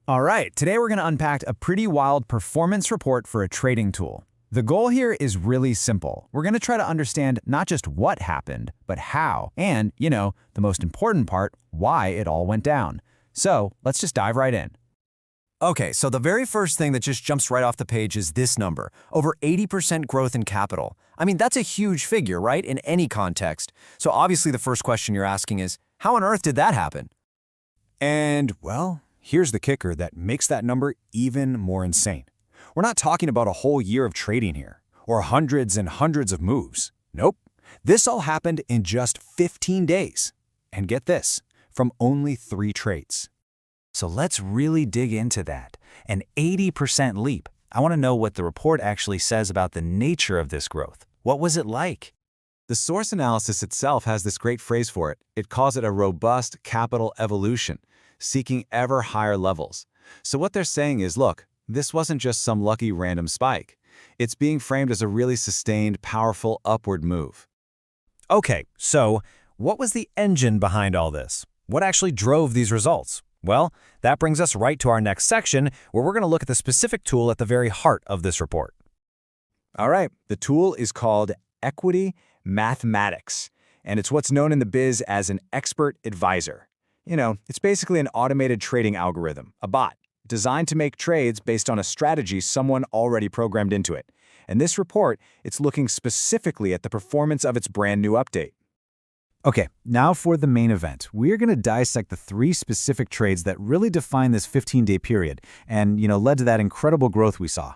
All right, today we're going to unpack a pretty wild performance report for a trading tool. The goal here is really simple. We're going to try to understand not just what happened, but how, and, the most important part, why it all went down. So let's just dive right in. Okay, so the very first thing that just jumps right off the page is this number, over 80% growth in capital. I mean, that's a huge figure, right, in any context. So obviously the first question you're asking is, how on earth did that happen? And, well, here's the kicker that makes that number even more insane. We're not talking about a whole year of trading here, or hundreds and hundreds of moves. Nope. This all happened in just 15 days. And get this, from only 3 trades. So let's really dig into that. An 80% leap. I want to know what the report actually says about the nature of this growth. What was it like? The source analysis itself has this great phrase for it. It calls it a robust capital evolution, seeking ever higher levels. So what they're saying is, look, this wasn't just some lucky random spike. It's being framed as a really sustained, powerful upward move. Okay, so what was the engine behind all this? What actually drove these results? Well, that brings us right to our next section, where we're going to look at the specific tool at the very heart of this report. All right, the tool is called equity mathematics, and it's what's known in the biz as an expert advisor. It's basically an automated trading algorithm, a bot, designed to make trades based on a strategy someone already programmed into it. And this report, it's looking specifically at the performance of its brand new update. Okay, now for the main event. We're going to dissect the 3 specific trades that really define this 15-day period and, led to that incredible growth we saw.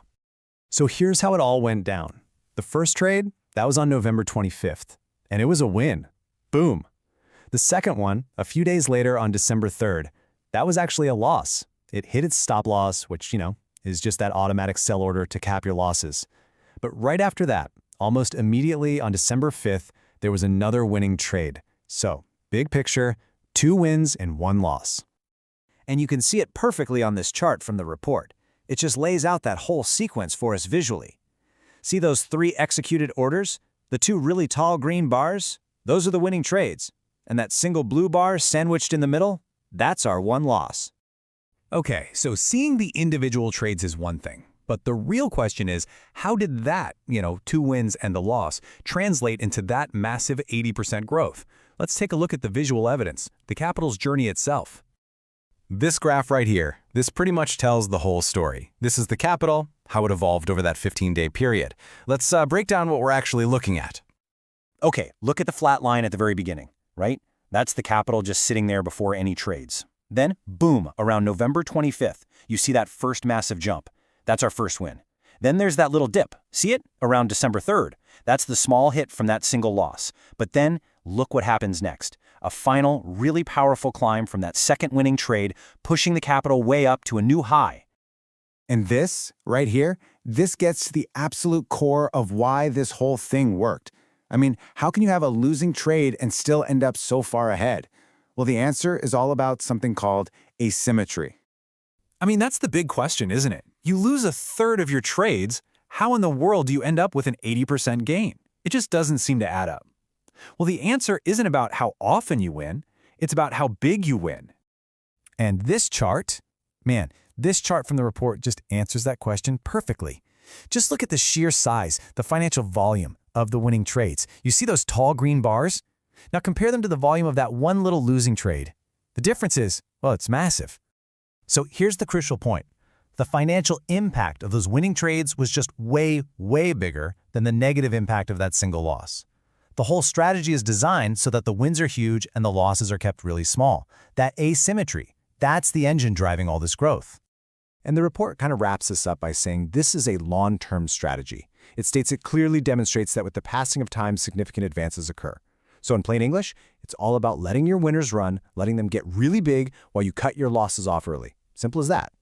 So here's how it all went down. The first trade, that was on November 25th, and it was a win. Boom. The second one, a few days later on December 3rd, that was actually a loss. It hit its stop loss, which, is just that automatic sell order to cap your losses. But right after that, almost immediately on December 5th, there was another winning trade. So, big picture, 2 wins and 1 loss. And you can see it perfectly on this chart from the report. It just lays out that whole sequence for us visually. See those 3 executed orders? The 2 really tall green bars? Those are the winning trades. And that single blue bar sandwiched in the middle? That's our 1 loss. Okay, so seeing the individual trades is one thing. But the real question is, how did that, 2 wins and the loss, translate into that massive 80% growth? Let's take a look at the visual evidence, the capital's journey itself. This graph right here, this pretty much tells the whole story. This is the capital, how it evolved over that 15-day period. Let's break down what we're actually looking at. Okay, look at the flat line at the very beginning, right? That's the capital just sitting there before any trades. Then, boom, around November 25th, you see that first massive jump. That's our first win. Then there's that little dip. See it? Around December 3rd. That's the small hit from that single loss. But then, look what happens next. A final, really powerful climb from that second winning trade, pushing the capital way up to a new high. And this, right here, this gets to the absolute core of why this whole thing worked. I mean, how can you have a losing trade and still end up so far ahead? Well, the answer is all about something called asymmetry. I mean, that's the big question, isn't it? You lose a third of your trades, how in the world do you end up with an 80% gain? It just doesn't seem to add up. Well, the answer isn't about how often you win, it's about how big you win. And this chart, this chart from the report just answers that question perfectly. Just look at the sheer size, the financial volume of the winning trades. You see those tall green bars? Now compare them to the volume of that one little losing trade. The difference is, well, it's massive. So here's the crucial point. The financial impact of those winning trades was just way, way bigger than the negative impact of that single loss. The whole strategy is designed so that the wins are huge and the losses are kept really small. That asymmetry, that's the engine driving all this growth. And the report kind of wraps this up by saying this is a long-term strategy. It states it clearly demonstrates that with the passing of time, significant advances occur. So in plain English, it's all about letting your winners run, letting them get really big while you cut your losses off early. Simple as that.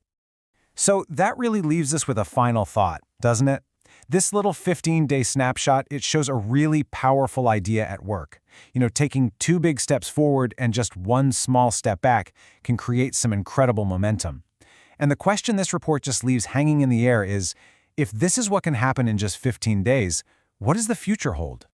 So that really leaves us with a final thought, doesn't it? This little 15-day snapshot, it shows a really powerful idea at work. Taking 2 big steps forward and just 1 small step back can create some incredible momentum. And the question this report just leaves hanging in the air is, if this is what can happen in just 15 days, what does the future hold?